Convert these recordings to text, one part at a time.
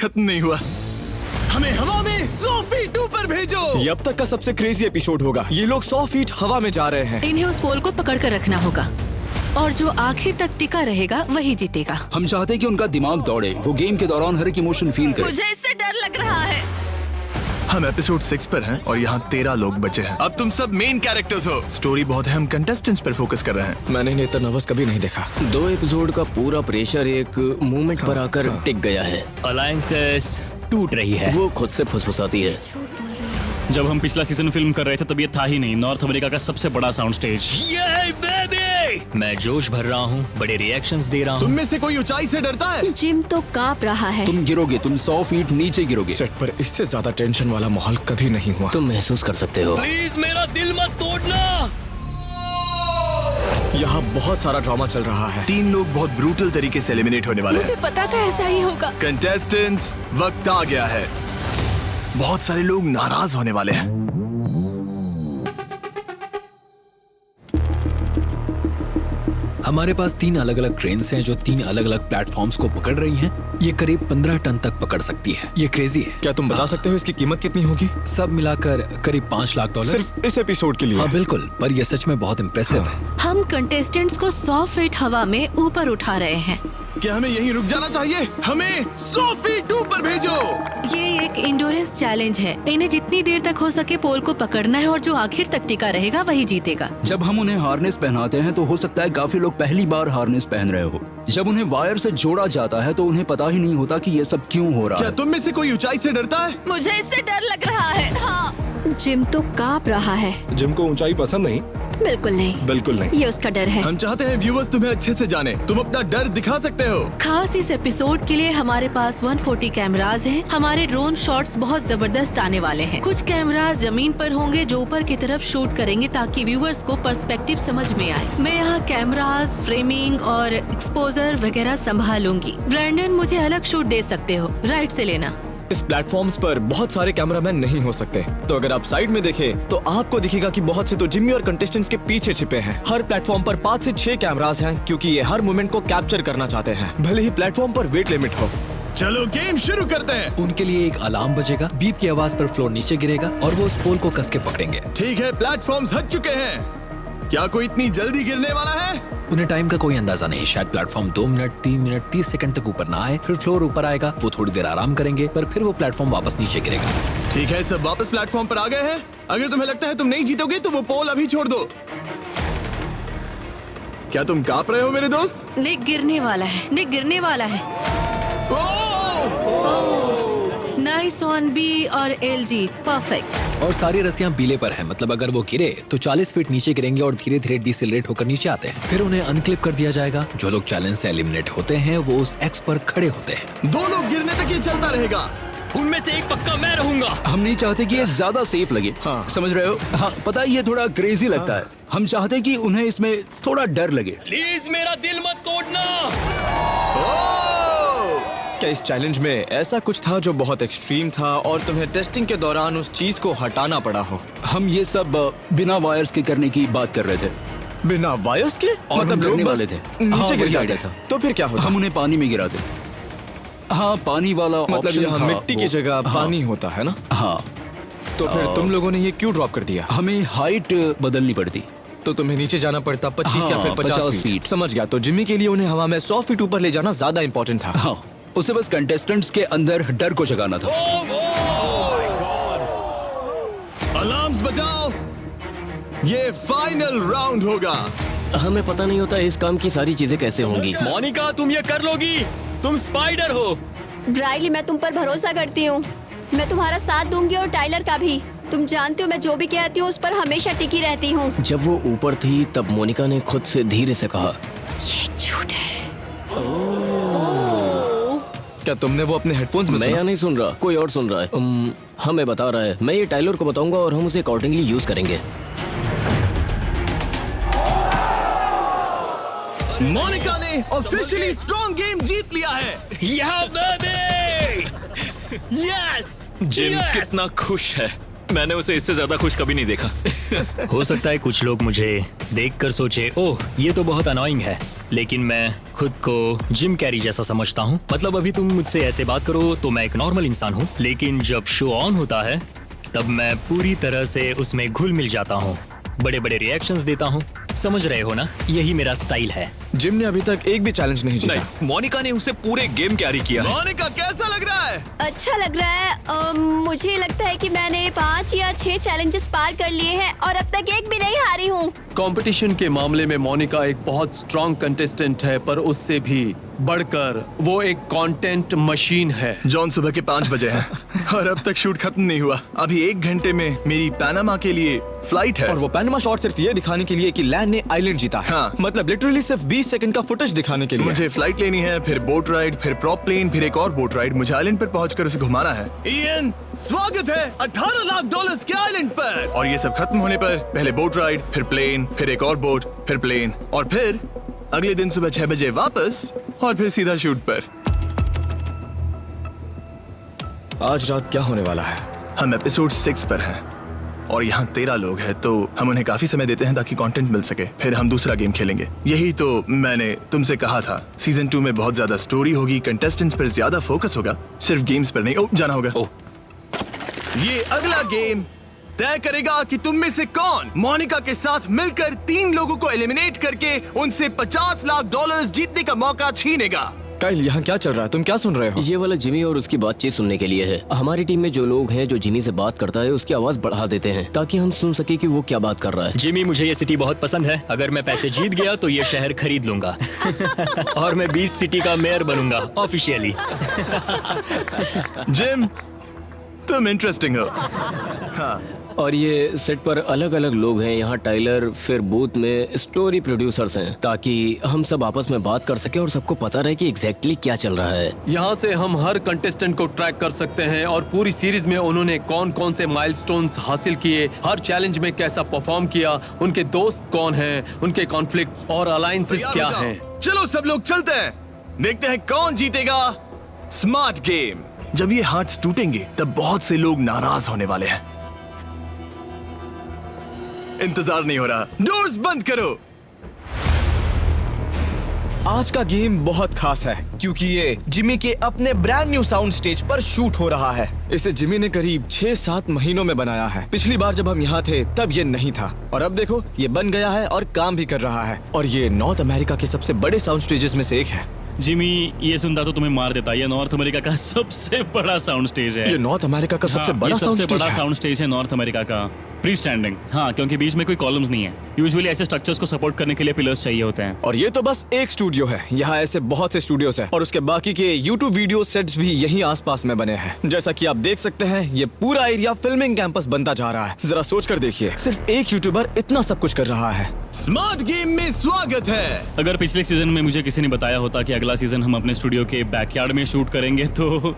खत्म नहीं हुआ। हमें हवा में 100 फीट ऊपर भेजो। ये अब तक का सबसे क्रेजी एपिसोड होगा। ये लोग 100 फीट हवा में जा रहे हैं। इन्हें उस पोल को पकड़ कर रखना होगा और जो आखिर तक टिका रहेगा वही जीतेगा। हम चाहते हैं कि उनका दिमाग दौड़े, वो गेम के दौरान हर एक इमोशन फील करे। मुझे इससे डर लग रहा है। हम एपिसोड 6 पर हैं और यहाँ 13 लोग बचे हैं। अब तुम सब मेन कैरेक्टर्स हो। स्टोरी बहुत है, हम कंटेस्टेंट्स पर फोकस कर रहे हैं। मैंने इन्हें इतना नर्वस कभी नहीं देखा। 2 एपिसोड का पूरा प्रेशर एक मूवमेंट पर आकर टिक गया है। अलायंसेस टूट रही है। वो खुद से फुसफुसाती है। जब हम पिछला सीजन फिल्म कर रहे थे तब ये था ही नहीं, नॉर्थ अमेरिका का सबसे बड़ा साउंड स्टेज। ये बेबी! मैं जोश भर रहा हूँ, बड़े रिएक्शंस दे रहा तुम हूँ। में से कोई ऊंचाई से डरता है? जिम तो कांप रहा है। तुम गिरोगे, तुम 100 फीट नीचे गिरोगे। सेट पर इससे ज्यादा टेंशन वाला माहौल कभी नहीं हुआ। तुम महसूस कर सकते हो। प्लीज मेरा दिल मत तोड़ना। यहाँ बहुत सारा ड्रामा चल रहा है। 3 लोग बहुत ब्रूटल तरीके से एलिमिनेट होने वाले मुझे हैं। पता था ऐसा ही होगा। कंटेस्टेंट्स, वक्त आ गया है। बहुत सारे लोग नाराज होने वाले हैं। हमारे पास 3 अलग अलग ट्रेन्स हैं जो 3 अलग अलग प्लेटफॉर्म्स को पकड़ रही हैं। ये करीब 15 टन तक पकड़ सकती है। ये क्रेजी है। क्या तुम बता सकते हो इसकी कीमत कितनी होगी? सब मिलाकर करीब $5 लाख। सिर्फ इस एपिसोड के लिए? हाँ बिल्कुल, पर ये सच में बहुत इम्प्रेसिव है। हम कंटेस्टेंट्स को 100 फीट हवा में ऊपर उठा रहे हैं। क्या हमें यहीं रुक जाना चाहिए? हमें 100 फीट ऊपर भेजो। ये एक इंडोरेंस चैलेंज है। इन्हें जितनी देर तक हो सके पोल को पकड़ना है और जो आखिर तक टिका रहेगा वही जीतेगा। जब हम उन्हें हार्नेस पहनाते हैं तो हो सकता है काफी लोग पहली बार हार्नेस पहन रहे हो। जब उन्हें वायर से जोड़ा जाता है तो उन्हें पता ही नहीं होता कि ये सब क्यों हो रहा क्या है। तुम में से कोई ऊंचाई से डरता है? मुझे इससे डर लग रहा है। हाँ। जिम तो कांप रहा है। जिम को ऊंचाई पसंद नहीं? बिल्कुल नहीं। बिल्कुल नहीं। ये उसका डर है। हम चाहते हैं व्यूअर्स तुम्हें अच्छे से जाने। तुम अपना डर दिखा सकते हो। खास इस एपिसोड के लिए हमारे पास 140 कैमरास हैं। हमारे ड्रोन शॉट्स बहुत जबरदस्त आने वाले हैं। कुछ कैमरास जमीन पर होंगे जो ऊपर की तरफ शूट करेंगे ताकि व्यूअर्स को पर्सपेक्टिव समझ में आए। मैं यहाँ कैमरास, फ्रेमिंग और एक्सपोजर वगैरह संभालूंगी। ब्रैंडन, मुझे अलग शूट दे सकते हो, राइट से लेना। इस प्लेटफॉर्म्स पर बहुत सारे कैमरामैन नहीं हो सकते, तो अगर आप साइड में देखें तो आपको दिखेगा कि बहुत से तो जिम्मी और कंटेस्टेंट्स के पीछे छिपे हैं। हर प्लेटफॉर्म पर 5 से 6 कैमरास हैं क्योंकि ये हर मोमेंट को कैप्चर करना चाहते हैं, भले ही प्लेटफॉर्म पर वेट लिमिट हो। चलो गेम शुरू करते हैं। उनके लिए एक अलार्म बजेगा, बीप की आवाज पर फ्लोर नीचे गिरेगा और वो उस पोल को कस के पकड़ेंगे। ठीक है, प्लेटफॉर्म्स हट चुके हैं। क्या कोई इतनी जल्दी गिरने वाला है? उन्हें टाइम का कोई अंदाजा नहीं। शायद प्लेटफॉर्म 2 मिनट, 3 मिनट, 30 सेकंड तक ऊपर ना आए, फिर फ्लोर ऊपर आएगा, वो थोड़ी देर आराम करेंगे, पर फिर वो प्लेटफॉर्म वापस नीचे गिरेगा। ठीक है, सब वापस प्लेटफॉर्म पर आ गए हैं। अगर तुम्हें लगता है तुम नहीं जीतोगे तो वो पोल अभी छोड़ दो। क्या तुम कांप रहे हो मेरे दोस्त? निक गिरने वाला है। निक गिरने वाला है। नाइस ऑन बी और एलजी, परफेक्ट। और सारी रस्सियां बीले पर हैं, मतलब अगर वो गिरे तो 40 फीट नीचे गिरेंगे और धीरे धीरे डिसेलरेट होकर नीचे आते हैं। फिर उन्हें अनक्लिप कर दिया जाएगा। जो लोग चैलेंज से एलिमिनेट होते हैं वो उस एक्स पर खड़े होते हैं। 2 लोग गिरने तक ये चलता रहेगा। उनमें से एक पक्का मैं रहूंगा। हम नहीं चाहते कि ये ज्यादा सेफ लगे। हाँ। समझ रहे हो? हाँ, पता है ये थोड़ा क्रेजी लगता है। हम चाहते हैं कि उन्हें इसमें थोड़ा डर लगे। प्लीज मेरा दिल मत तोड़ना। क्या इस चैलेंज में ऐसा कुछ था जो बहुत एक्सट्रीम था और तुम्हें टेस्टिंग के दौरान उस चीज को हटाना पड़ा हो? हम ये सब बिना वायर्स के करने की बात कर रहे थे। बिना वायर्स के? और हम मतलब लोग गिरने बस वाले थे। नीचे हाँ, गिर वही जाते आइडिया था। तो फिर क्या होता? हम उन्हें पानी में गिराते। हाँ, पानी वाला मतलब ऑप्शन यहाँ था। मिट्टी की जगह पानी होता है ना? हाँ, तो फिर तुम लोगों ने ये क्यों ड्रॉप कर दिया? हमें हाइट बदलनी पड़ती। तो तुम्हें नीचे जाना पड़ता 25 या हाँ, फिर 50 50 फीट। समझ गया। तो जिम्मी के लिए उन्हें हवा में 100 फीट ऊपर ले जाना ज्यादा इंपॉर्टेंट था। हाँ, उसे बस कंटेस्टेंट्स के अंदर डर को जगाना था। अलार्म्स बजाओ, ये फाइनल राउंड होगा। हमें पता नहीं होता इस काम की सारी चीजें कैसे होंगी। मोनिका, तुम ये कर लोगी। तुम स्पाइडर हो। ब्राइली, मैं तुम पर भरोसा करती हूँ। मैं तुम्हारा साथ दूंगी और टाइलर का भी। तुम जानते हो मैं जो भी कहती हूँ उस पर हमेशा टिकी रहती हूँ। जब वो ऊपर थी तब मोनिका ने खुद से धीरे से कहा, ये झूठ है। क्या तुमने वो अपने हेडफोन्स में मैं सुना? यहाँ नहीं सुन रहा, कोई और सुन रहा है। हमें बता रहा है। मैं ये टाइलर को बताऊंगा और हम उसे अकॉर्डिंगली यूज करेंगे। मोनिका ने ऑफिशियली स्ट्रॉन्ग गेम जीत लिया है। यस। जिम कितना खुश है। मैंने उसे इससे ज्यादा खुश कभी नहीं देखा। हो सकता है कुछ लोग मुझे देखकर सोचे, ओह ये तो बहुत अनोइंग है, लेकिन मैं खुद को जिम कैरी जैसा समझता हूँ। मतलब अभी तुम मुझसे ऐसे बात करो तो मैं एक नॉर्मल इंसान हूँ, लेकिन जब शो ऑन होता है तब मैं पूरी तरह से उसमें घुल मिल जाता हूँ, बड़े बड़े रिएक्शंस देता हूँ। समझ रहे हो ना, यही मेरा स्टाइल है। जिम ने अभी तक एक भी चैलेंज नहीं जीता। नहीं, मोनिका ने उसे पूरे गेम कैरी किया है। मोनिका कैसा लग रहा है? अच्छा लग रहा है। मुझे लगता है कि मैंने 5 या 6 चैलेंजेस पार कर लिए हैं और अब तक एक भी नहीं हारी हूँ। कंपटीशन के मामले में मोनिका एक बहुत स्ट्रॉन्ग कंटेस्टेंट है, पर उससे भी बढ़कर वो एक कंटेंट मशीन है। जॉन सुबह के 5 बजे हैं और अब तक शूट खत्म नहीं हुआ। अभी 1 घंटे में मेरी पैनामा के लिए फ्लाइट है। और वो पैनामा शॉट सिर्फ ये दिखाने के लिए कि लैंड ने आइलैंड जीता है। हाँ। मतलब लिटरली सिर्फ 20 सेकंड का फुटेज दिखाने के लिए। मुझे फ्लाइट लेनी है, फिर बोट राइड, फिर प्रॉप प्लेन, फिर एक और बोट राइड। मुझे आइलैंड पर पहुंचकर उसे घुमाना है। इयन, स्वागत है $18 लाख के आइलैंड पर। और ये सब खत्म होने पर पहले बोट राइड, फिर प्लेन, फिर एक और बोट, फिर प्लेन, और फिर अगले दिन सुबह 6 बजे वापस, और फिर सीधा शूट पर। आज रात क्या होने वाला है? हम एपिसोड 6 पर हैं और यहाँ 13 लोग हैं, तो हम उन्हें काफी समय देते हैं ताकि कंटेंट मिल सके। फिर हम दूसरा गेम खेलेंगे। यही तो मैंने तुमसे कहा था। सीजन 2 में बहुत ज्यादा स्टोरी होगी, कंटेस्टेंट्स पर ज्यादा फोकस होगा, सिर्फ गेम्स पर नहीं। जाना होगा। ये अगला गेम तय करेगा कि तुम में से कौन मोनिका के साथ मिलकर 3 लोगों को एलिमिनेट करके उनसे $50 लाख जीतने का मौका छीनेगा। काइल, यहाँ क्या चल रहा है? तुम क्या सुन रहे हो? ये वाला जिमी और उसकी बातचीत सुनने के लिए है। हमारी टीम में जो लोग हैं जो जिमी से बात करता है उसकी आवाज बढ़ा देते हैं ताकि हम सुन सके कि वो क्या बात कर रहा है। जिमी, मुझे ये सिटी बहुत पसंद है। अगर मैं पैसे जीत गया तो ये शहर खरीद लूंगा और मैं 20 सिटी का मेयर बनूंगा ऑफिशियली। जिम, तुम इंटरेस्टिंग हो। और ये सेट पर अलग अलग लोग हैं। यहाँ टाइलर, फिर बूथ में स्टोरी प्रोड्यूसर्स हैं ताकि हम सब आपस में बात कर सके और सबको पता रहे कि एग्जैक्टली क्या चल रहा है। यहाँ से हम हर कंटेस्टेंट को ट्रैक कर सकते हैं और पूरी सीरीज में उन्होंने कौन कौन से माइलस्टोन्स हासिल किए, हर चैलेंज में कैसा परफॉर्म किया, उनके दोस्त कौन हैं, उनके कॉन्फ्लिक्ट्स और अलायंसेस क्या हैं। चलो सब लोग चलते हैं, देखते हैं कौन जीतेगा स्मार्ट गेम। जब ये हार्ट्स टूटेंगे तब बहुत से लोग नाराज होने वाले हैं। इंतजार नहीं हो रहा, डोर्स बंद करो। आज का गेम बहुत खास है क्योंकि ये जिमी के अपने ब्रांड न्यू साउंड स्टेज पर शूट हो रहा है। इसे जिमी ने करीब 6-7 महीनों में बनाया है। पिछली बार जब हम यहाँ थे तब ये नहीं था, और अब देखो ये बन गया है और काम भी कर रहा है। और ये नॉर्थ अमेरिका के सबसे बड़े साउंड स्टेजेस में से एक है। जिमी, ये सुनता तो तुम्हें मार देता। ये नॉर्थ अमेरिका का सबसे बड़ा साउंड स्टेज है। ये नॉर्थ अमेरिका का सबसे बड़ा साउंड स्टेज है नॉर्थ अमेरिका का। फ्री स्टैंडिंग, हाँ, क्योंकि बीच में कोई कॉलम्स नहीं है। यूजुअली ऐसे स्ट्रक्चर्स को सपोर्ट करने के लिए पिलर्स चाहिए होते हैं। और ये तो बस एक स्टूडियो है, यहाँ ऐसे बहुत से स्टूडियोज हैं और उसके बाकी के YouTube वीडियो सेट्स भी यहीं आसपास में बने हैं। जैसा कि आप देख सकते हैं ये पूरा एरिया फिल्मिंग कैंपस बनता जा रहा है। जरा सोच कर देखिए, सिर्फ एक यूट्यूबर इतना सब कुछ कर रहा है। स्मार्ट गेम में स्वागत है। अगर पिछले सीजन में मुझे किसी ने बताया होता कि अगला सीजन हम अपने स्टूडियो के बैकयार्ड में शूट करेंगे तो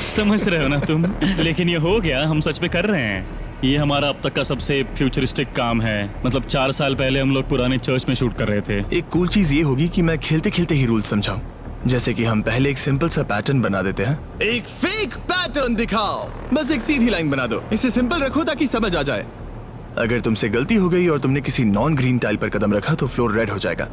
समझ रहे हो ना तुम। लेकिन ये हो गया, हम सच में कर रहे हैं। ये हमारा अब तक का सबसे फ्यूचरिस्टिक काम है। मतलब 4 साल पहले हम लोग पुराने चर्च में शूट कर रहे थे। एक कूल चीज ये होगी कि मैं खेलते खेलते ही रूल समझाऊं। जैसे कि हम पहले एक सिंपल सा पैटर्न बना देते हैं। एक फेक पैटर्न दिखाओ, बस एक सीधी लाइन बना दो। इसे सिंपल रखो ताकि समझ आ जाए। अगर तुमसे गलती हो गई और तुमने किसी नॉन ग्रीन टाइल पर कदम रखा तो फ्लोर रेड हो जाएगा।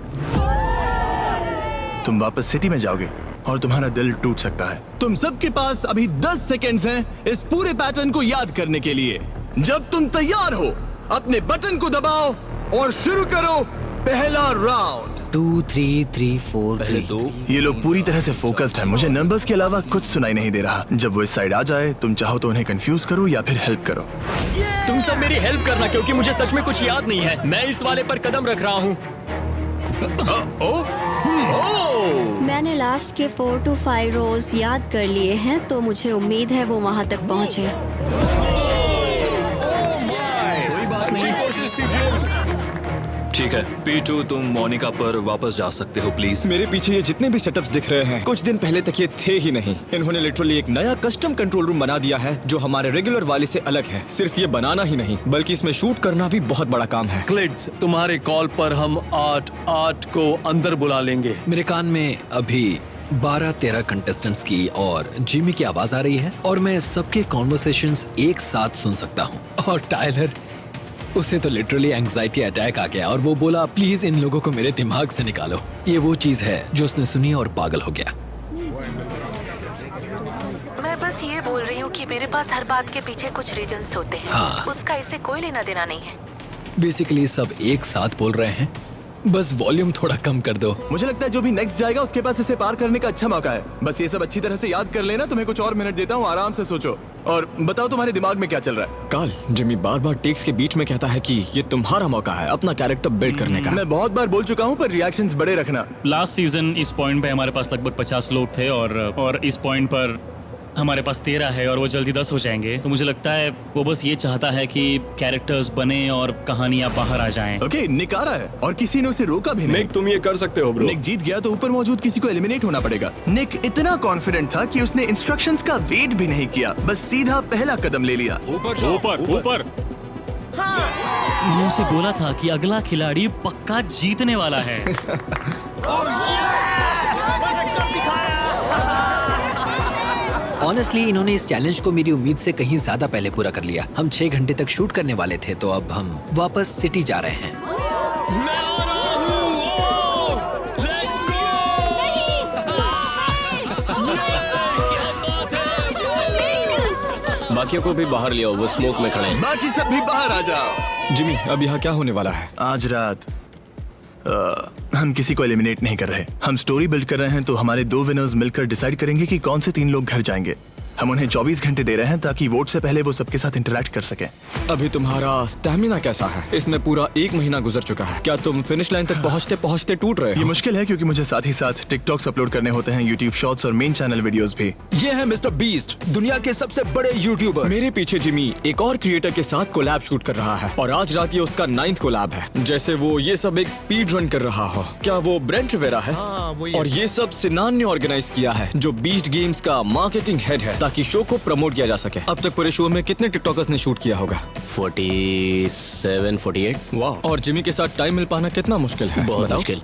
तुम वापस सिटी में जाओगे और तुम्हारा दिल टूट सकता है। तुम सबके पास अभी 10 सेकेंड्स हैं इस पूरे पैटर्न को याद करने के लिए। जब तुम तैयार हो अपने बटन को दबाओ और शुरू करो पहला राउंड। 2 3 3 4 3। ये लोग पूरी तरह से फोकस्ड हैं। मुझे नंबर्स के अलावा कुछ सुनाई नहीं दे रहा। जब वो इस साइड आ जाए, तुम चाहो तो उन्हें कंफ्यूज करो या फिर हेल्प करो। तुम सब मेरी हेल्प करना, क्योंकि मुझे सच में कुछ याद नहीं है। मैं इस वाले पर कदम रख रहा हूँ। मैंने लास्ट के 4 to 5 रोज याद कर लिए हैं, तो मुझे उम्मीद है वो वहाँ तक पहुँचे। ठीक है P2, तुम मोनिका पर वापस जा सकते हो प्लीज। मेरे पीछे ये जितने भी सेटअप्स दिख रहे हैं कुछ दिन पहले तक ये थे ही नहीं। इन्होंने लिटरली एक नया कस्टम कंट्रोल रूम बना दिया है जो हमारे रेगुलर वाले से अलग है। सिर्फ ये बनाना ही नहीं बल्कि इसमें शूट करना भी बहुत बड़ा काम है। क्लिड्स, तुम्हारे कॉल पर हम 8 को अंदर बुला लेंगे। मेरे कान में अभी 12-13 कंटेस्टेंट्स की और जिमी की आवाज आ रही है और मैं सबके कॉन्वर्सेशंस एक साथ सुन सकता हूँ। और टाइलर उसे तो लिटरली एंजाइटी अटैक आ गया और वो बोला प्लीज इन लोगों को मेरे दिमाग से निकालो। ये वो चीज है जो उसने सुनी और पागल हो गया। मैं बस ये बोल रही हूँ कि मेरे पास हर बात के पीछे कुछ रीजंस होते हैं। हाँ। उसका इससे कोई लेना देना नहीं है। बेसिकली सब एक साथ बोल रहे हैं, बस वॉल्यूम थोड़ा कम कर दो। मुझे लगता है जो भी नेक्स्ट जाएगा उसके पास इसे पार करने का अच्छा मौका है। बस ये सब अच्छी तरह से याद कर लेना। तुम्हें कुछ और मिनट देता हूँ, आराम से सोचो और बताओ तुम्हारे दिमाग में क्या चल रहा है। काल, जिमी बार बार टेक्स के बीच में कहता है कि ये तुम्हारा मौका है अपना कैरेक्टर बिल्ड करने का। मैं बहुत बार बोल चुका हूँ पर रिएक्शंस बड़े रखना। लास्ट सीजन इस पॉइंट पे हमारे पास लगभग 50 लोग थे और इस पॉइंट पर हमारे पास 13 है और वो जल्दी 10 हो जाएंगे। तो मुझे लगता है वो बस ये चाहता है कि कैरेक्टर्स बने और कहानियां बाहर आ जाएं। ओके, निक आ रहा है और किसी ने उसे रोका भी नहीं। निक तुम ये कर सकते हो ब्रो। निक जीत गया तो ऊपर मौजूद किसी को एलिमिनेट होना पड़ेगा। निक इतना कॉन्फिडेंट था कि उसने इंस्ट्रक्शंस का वेट भी नहीं किया, बस सीधा पहला कदम ले लिया। ऊपर मैंने उसे बोला था कि अगला खिलाड़ी पक्का जीतने वाला है। ऑनेस्टली इन्होंने इस चैलेंज को मेरी उम्मीद से कहीं ज्यादा पहले पूरा कर लिया। हम 6 घंटे तक शूट करने वाले थे, तो अब हम वापस सिटी जा रहे हैं। बाकियों को भी बाहर लिया, वो स्मोक में खड़े हैं। बाकी सब भी बाहर आ जाओ। जिमी, अब यहाँ क्या होने वाला है? आज रात हम किसी को एलिमिनेट नहीं कर रहे। हम स्टोरी बिल्ड कर रहे हैं, तो हमारे 2 विनर्स मिलकर डिसाइड करेंगे कि कौन से 3 लोग घर जाएंगे। हम उन्हें 24 घंटे दे रहे हैं ताकि वोट से पहले वो सबके साथ इंटरेक्ट कर सकें। अभी तुम्हारा स्टैमिना कैसा है? इसमें पूरा 1 महीना गुजर चुका है। क्या तुम फिनिश लाइन तक पहुँचते पहुँचते टूट रहे हो? ये मुश्किल है क्योंकि मुझे साथ ही साथ टिकटॉक्स अपलोड करने होते हैं, यूट्यूब शॉर्ट्स और मेन चैनल वीडियोस भी। ये है मिस्टर बीस्ट, दुनिया के सबसे बड़े यूट्यूबर। मेरे पीछे जिमी एक और क्रिएटर के साथ कोलैब शूट कर रहा है और आज रात ये उसका 9th कोलैब है। जैसे वो ये सब एक स्पीड रन कर रहा हो। क्या वो ब्रेंट रिवेरा है? और ये सब सिनान ने ऑर्गेनाइज किया है, जो बीस्ट गेम्स का मार्केटिंग हेड है, ताकि शो को प्रमोट किया जा सके। अब तक पूरे शो में कितने टिकटॉकर्स ने शूट किया होगा? 47, 48। वाह। और जिमी के साथ टाइम मिल पाना कितना मुश्किल है? बहुत बताओ। मुश्किल।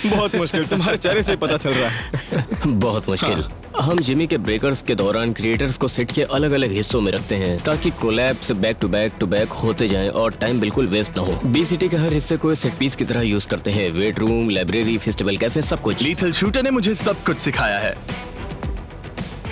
बहुत मुश्किल, तुम्हारे चेहरे से पता चल रहा है। बहुत मुश्किल। हम जिमी के ब्रेकर्स के दौरान क्रिएटर्स को सेट के अलग अलग हिस्सों में रखते हैं ताकि कोलैब्स बैक टू बैक होते जाएं और टाइम बिल्कुल वेस्ट ना हो। बी सिटी के हर हिस्से को सेट पीस की तरह यूज करते हैं। Wait room, library, festival cafe, सब कुछ। लीथल शूटर ने मुझे सब कुछ सिखाया है।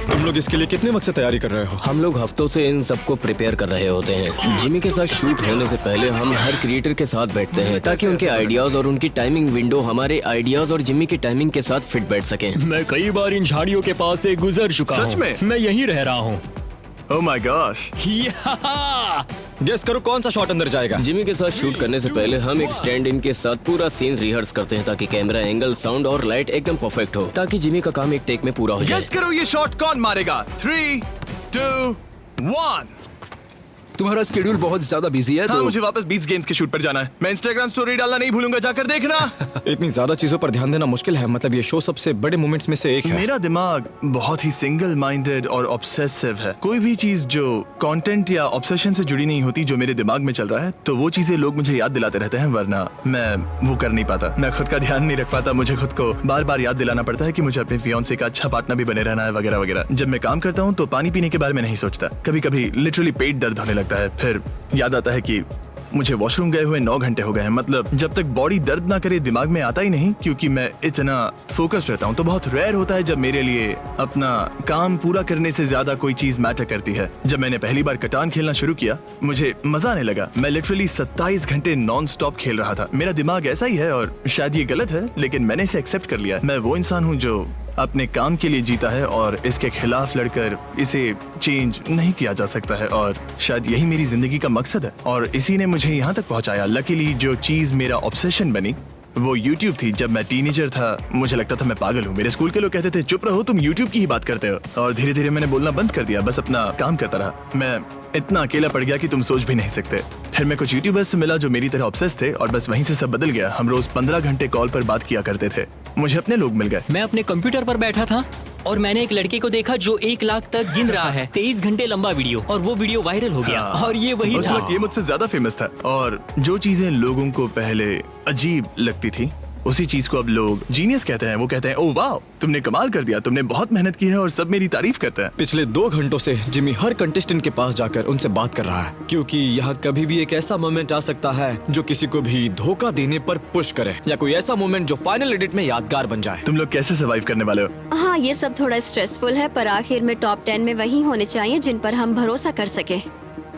तुम लोग इसके लिए कितने वक्त से तैयारी कर रहे हो? हम लोग हफ्तों से इन सबको प्रिपेयर कर रहे होते हैं। जिमी के साथ शूट होने से पहले हम हर क्रिएटर के साथ बैठते हैं ताकि उनके आइडियाज और उनकी टाइमिंग विंडो हमारे आइडियाज और जिमी की टाइमिंग के साथ फिट बैठ सकें। मैं कई बार इन झाड़ियों के पास से गुजर चुका हूँ। सच में? मैं यहीं रह रहा हूँ। Oh my gosh. गेस करो कौन सा शॉट अंदर जाएगा? जिमी के साथ शूट करने से पहले हम एक स्टैंड इन के साथ पूरा सीन रिहर्स करते हैं ताकि कैमरा एंगल, साउंड और लाइट एकदम परफेक्ट हो, ताकि जिमी का काम एक टेक में पूरा हो जाए। गेस करो ये शॉट कौन मारेगा? 3, 2, 1। तुम्हारा स्केड्यूल बहुत ज्यादा बिजी है, हाँ, तो मुझे वापस 20 गेम्स के शूट पर जाना है। मैं इंस्टाग्राम स्टोरी डालना नहीं भूलूंगा, जाकर देखना। इतनी ज्यादा चीजों पर ध्यान देना मुश्किल है। मतलब ये शो सबसे बड़े मोमेंट्स में से एक है। मेरा दिमाग बहुत ही सिंगल माइंडेड और ऑब्सेसिव है। कोई भी चीज जो कंटेंट या ऑब्सेशन से जुड़ी नहीं होती, जो मेरे दिमाग में चल रहा है, तो वो चीजें लोग मुझे याद दिलाते रहते हैं, वरना मैं वो कर नहीं पाता। मैं खुद का ध्यान नहीं रख पाता। मुझे खुद को बार बार याद दिलाना पड़ता है कि मुझे अपने फियांसे का अच्छा पार्टनर भी बने रहना है, वगैरह वगैरह। जब मैं काम करता हूँ तो पानी पीने के बारे में नहीं सोचता। कभी कभी लिटरली पेट दर्द होने लगता है। फिर याद आता है कि मुझे वॉशरूम गए हुए 9 घंटे हो गए हैं। मतलब जब तक बॉडी दर्द ना करे दिमाग में आता ही नहीं, क्योंकि मैं इतना फोकस्ड रहता हूँ। तो बहुत रेयर होता है जब मेरे लिए अपना काम पूरा करने से ज्यादा कोई चीज मैटर करती है। जब मैंने पहली बार कटान खेलना शुरू किया, मुझे मजा आने लगा। मैं लिटरली 27 घंटे नॉन स्टॉप खेल रहा था। मेरा दिमाग ऐसा ही है और शायद ये गलत है, लेकिन मैंने इसे एक्सेप्ट कर लिया। मैं वो इंसान हूँ जो अपने काम के लिए जीता है और इसके खिलाफ लड़कर इसे चेंज नहीं किया जा सकता है। और शायद यही मेरी जिंदगी का मकसद है और इसी ने मुझे यहाँ तक पहुँचाया। लकीली जो चीज मेरा ऑब्सेशन बनी वो YouTube थी। जब मैं टीनेजर था मुझे लगता था मैं पागल हूँ। मेरे स्कूल के लोग कहते थे चुप रहो, तुम YouTube की ही बात करते हो। और धीरे धीरे मैंने बोलना बंद कर दिया, बस अपना काम करता रहा। मैं इतना अकेला पड़ गया कि तुम सोच भी नहीं सकते। फिर मैं कुछ यूट्यूबर्स से मिला जो मेरी तरह ऑब्सेस थे और बस वहीं से सब बदल गया। हम रोज 15 घंटे कॉल पर बात किया करते थे। मुझे अपने लोग मिल गए। मैं अपने कंप्यूटर पर बैठा था और मैंने एक लड़के को देखा जो 1 लाख तक गिन रहा है। 23 घंटे लंबा वीडियो, और वो वीडियो वायरल हो गया। और ये वही उस था। वक्त ये मुझसे ज्यादा फेमस था। और जो चीजें लोगों को पहले अजीब लगती थी उसी चीज को अब लोग जीनियस कहते हैं। वो कहते हैं ओह वाह, तुमने कमाल कर दिया, तुमने बहुत मेहनत की है, और सब मेरी तारीफ करते हैं। पिछले 2 घंटों से जिमी हर कंटेस्टेंट के पास जाकर उनसे बात कर रहा है, क्योंकि यहाँ कभी भी एक ऐसा मोमेंट आ सकता है जो किसी को भी धोखा देने पर पुश करे, या कोई ऐसा मोमेंट जो फाइनल एडिट में यादगार बन जाए। तुम लोग कैसे सर्वाइव करने वाले हो? हाँ, ये सब थोड़ा स्ट्रेसफुल है, पर आखिर में टॉप 10 में वही होने चाहिए जिन पर हम भरोसा कर सके।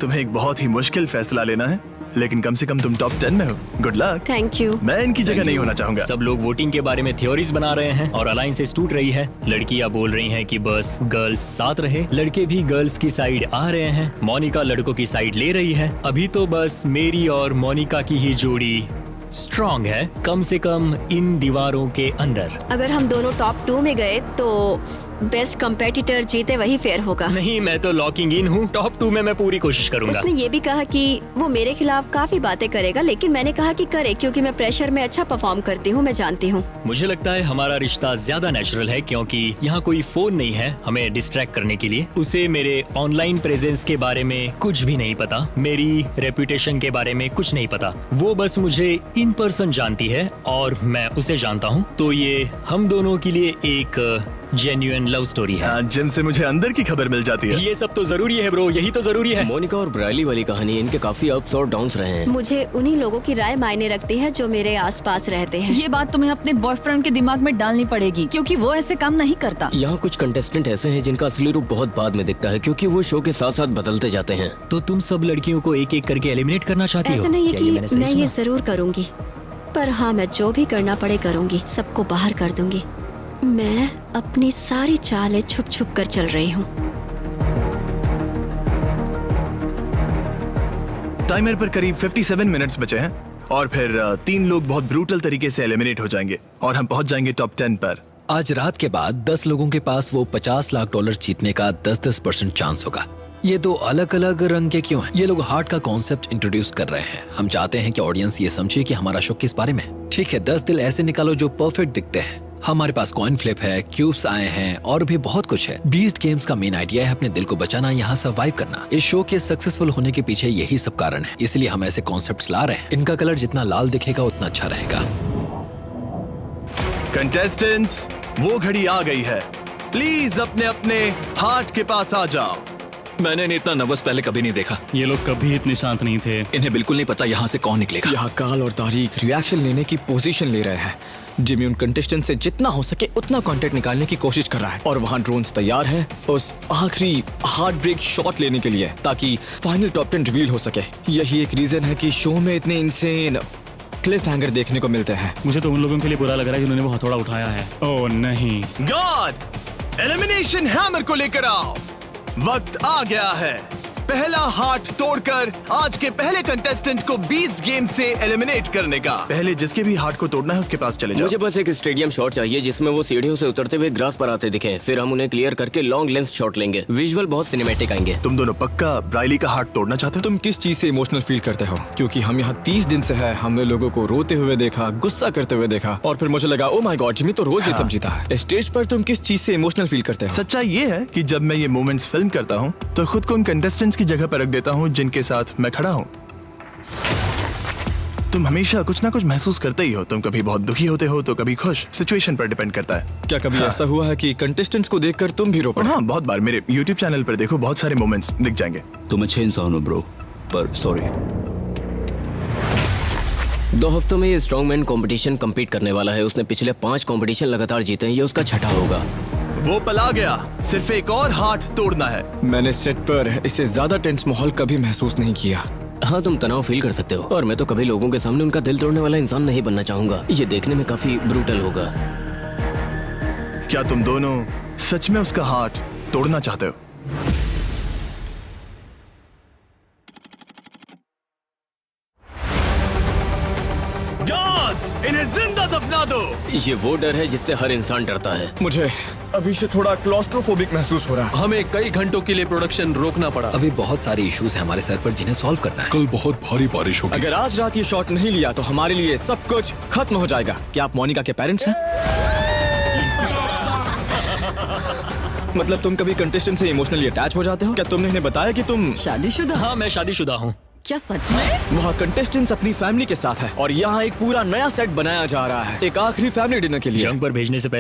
तुम्हें एक बहुत ही मुश्किल फैसला लेना है, लेकिन कम से कम तुम टॉप 10 में हो। Good luck. Thank you. मैं इनकी जगह नहीं होना चाहूंगा। सब लोग वोटिंग के बारे में थ्योरीज बना रहे हैं और अलायंसेस टूट रही है। लड़कियां बोल रही हैं कि बस गर्ल्स साथ रहे, लड़के भी गर्ल्स की साइड आ रहे हैं। मोनिका लड़कों की साइड ले रही है। अभी तो बस मेरी और मोनिका की ही जोड़ी स्ट्रॉन्ग है, कम से कम इन दीवारों के अंदर। अगर हम दोनों टॉप 2 में गए तो बेस्ट कंपेटिटर जीते वही फेयर होगा। नहीं, मैं तो लॉकिंग इन हूँ। टॉप 2 में मैं पूरी कोशिश करूंगा। उसने ये भी कहा कि वो मेरे खिलाफ काफी बातें करेगा, लेकिन मैंने कहा कि करे, क्योंकि मैं प्रेशर में अच्छा परफॉर्म करती हूँ, मैं जानती हूँ। मुझे लगता है हमारा रिश्ता ज्यादा नेचुरल है, क्योंकि यहाँ कोई फोन नहीं है हमें डिस्ट्रैक्ट करने के लिए। उसे मेरे ऑनलाइन प्रेजेंस के बारे में कुछ भी नहीं पता, मेरी रेपुटेशन के बारे में कुछ नहीं पता। वो बस मुझे इन पर्सन जानती है और मैं उसे जानता हूँ। तो ये हम दोनों के लिए एक जेन्युइन लव स्टोरी है। हाँ, जिनसे मुझे अंदर की खबर मिल जाती है। ये सब तो जरूरी है ब्रो, यही तो जरूरी है। मोनिका और ब्रायली वाली कहानी, इनके काफी अप्स और डाउन्स रहे हैं। मुझे उन्हीं लोगों की राय मायने रखती है जो मेरे आसपास रहते हैं। ये बात तुम्हें अपने बॉयफ्रेंड के दिमाग में डालनी पड़ेगी, क्योंकि वो ऐसे काम नहीं करता। यहाँ कुछ कंटेस्टेंट ऐसे हैं जिनका असली रूप बहुत बाद में दिखता है, क्योंकि वो शो के साथ साथ बदलते जाते हैं। तो तुम सब लड़कियों को एक एक करके एलिमिनेट करना चाहती हो? ऐसा नहीं है क्या ये मैंने कि सही मैं सुना? ये जरूर करूंगी, पर हाँ, मैं जो भी करना पड़े करूंगी, सबको बाहर कर दूंगी। मैं अपनी सारी चालें छुप छुप कर चल रही हूँ। टाइमर पर करीब 57 मिनट्स बचे हैं, और फिर 3 लोग बहुत ब्रूटल तरीके से एलिमिनेट हो जाएंगे, और हम पहुंच जाएंगे टॉप 10 पर। आज रात के बाद 10 लोगों के पास वो $50 लाख जीतने का 10% चांस होगा। ये 2 अलग अलग रंग के क्यों हैं? ये लोग हार्ट का कॉन्सेप्ट इंट्रोड्यूस कर रहे हैं। हम चाहते हैं कि ऑडियंस ये समझे कि हमारा शो किस बारे में है। ठीक है, 10 दिल ऐसे निकालो जो परफेक्ट दिखते हैं। हमारे पास कॉइन फ्लिप है, क्यूब्स आए हैं और भी बहुत कुछ है। बीस्ट गेम्स का मेन आइडिया है अपने दिल को बचाना, यहाँ सर्वाइव करना। इस शो के सक्सेसफुल होने के पीछे यही सब कारण है, इसलिए हम ऐसे कॉन्सेप्ट्स ला रहे हैं। इनका कलर जितना लाल दिखेगा उतना अच्छा रहेगा। कंटेस्टेंट्स, वो घड़ी आ गई है। प्लीज अपने अपने हार्ट के पास आ जाओ। मैंने इन्हें इतना नर्वस पहले कभी नहीं देखा। ये लोग कभी इतने शांत नहीं थे। इन्हें बिल्कुल नहीं पता यहाँ से कौन निकलेगा। यहाँ काल और तारीख रिएक्शन लेने की पोजीशन ले रहे हैं। जिमी उन कंटेस्टेंट से जितना हो सके उतना कंटेंट निकालने की कोशिश कर रहा है, और वहाँ ड्रोन्स तैयार हैं उस आखिरी हार्ट ब्रेक शॉट लेने के लिए, ताकि फाइनल टॉप 10 रिवील हो सके। यही एक रीजन है कि शो में इतने इंसेन क्लिफ हैंगर देखने को मिलते हैं। मुझे तो उन लोगों के लिए बुरा लग रहा है जिन्होंने वो हथौड़ा उठाया है। ओह नहीं। गॉड, एलिमिनेशन हैमर को लेकर आओ। वक्त आ गया है। पहला हार्ट तोड़कर आज के पहले कंटेस्टेंट को 20 गेम से एलिमिनेट करने का। पहले जिसके भी हार्ट को तोड़ना है उसके पास चले जाओ। मुझे बस एक स्टेडियम शॉट चाहिए जिसमें वो सीढ़ियों से उतरते हुए ग्रास पर आते दिखें। फिर हम उन्हें क्लियर करके लॉन्ग लेंस शॉट लेंगे। विजुअल बहुत सिनेमैटिक आएंगे। तुम दोनों पक्का ब्रायली का हार्ट तोड़ना चाहते हो? तुम किस चीज से इमोशनल फील करते हो? क्योंकि हम यहाँ 30 दिन से है, हमने लोगों को रोते हुए देखा, गुस्सा करते हुए देखा, और फिर मुझे लगा ओ माय गॉड, जिमी तो रोज ये सब जीता है। स्टेज पर तुम किस चीज से इमोशनल फील करते हो? सच्चाई ये है कि जब मैं ये मोमेंट्स फिल्म करता हूँ तो खुद को उन कंटेस्टेंट्स की जगह पर रख देता हूँ जिनके साथ मैं खड़ा हूँ। तुम हमेशा कुछ ना कुछ महसूस करते ही हो। तुम कभी बहुत दुखी होते हो तो कभी खुश। सिचुएशन पर डिपेंड करता है। क्या कभी ऐसा हुआ है कि कंटेस्टेंट्स को देखकर तुम भी रो पड़े? हाँ, बहुत बार। मेरे YouTube चैनल पर देखो, बहुत सारे मोमेंट्स दिख जाएंगे। तुम अच्छे इंसान हो ब्रो, पर सॉरी। 2 हफ्तों में ये स्ट्रॉन्गमैन कंपटीशन कम्पीट करने वाला है। उसने पिछले 5 कंपटीशन लगातार जीते हैं। ये उसका छठा होगा। वो पल आ गया, सिर्फ एक और हार्ट तोड़ना है। मैंने सेट पर इससे ज्यादा टेंस माहौल कभी महसूस नहीं किया। हाँ, तुम तनाव फील कर सकते हो, और मैं तो कभी लोगों के सामने उनका दिल तोड़ने वाला इंसान नहीं बनना चाहूंगा। ये देखने में काफी ब्रूटल होगा। क्या तुम दोनों सच में उसका हार्ट तोड़ना चाहते हो? इन्हें जिंदा दफना दो। ये वो डर है जिससे हर इंसान डरता है। मुझे अभी से थोड़ा क्लॉस्ट्रोफोबिक महसूस हो रहा है। हमें कई घंटों के लिए प्रोडक्शन रोकना पड़ा। अभी बहुत सारे इश्यूज हैं हमारे सर पर जिन्हें सॉल्व करना है। कल बहुत भारी बारिश होगी। अगर आज रात ये शॉट नहीं लिया तो हमारे लिए सब कुछ खत्म हो जाएगा। क्या आप मोनिका के पेरेंट्स हैं? मतलब तुम कभी कंटेस्टेंट से इमोशनली अटैच हो जाते हो? क्या तुमने इन्हें बताया कि तुम शादीशुदा? हाँ, मैं शादीशुदा हूँ। क्या सच में? वहाँ कंटेस्टेंट्स अपनी फैमिली के साथ है और यहाँ एक पूरा नया सेट बनाया जा रहा है, एक आखिरी फैमिली डिनर के लिए। जंग पर भेजने से पहले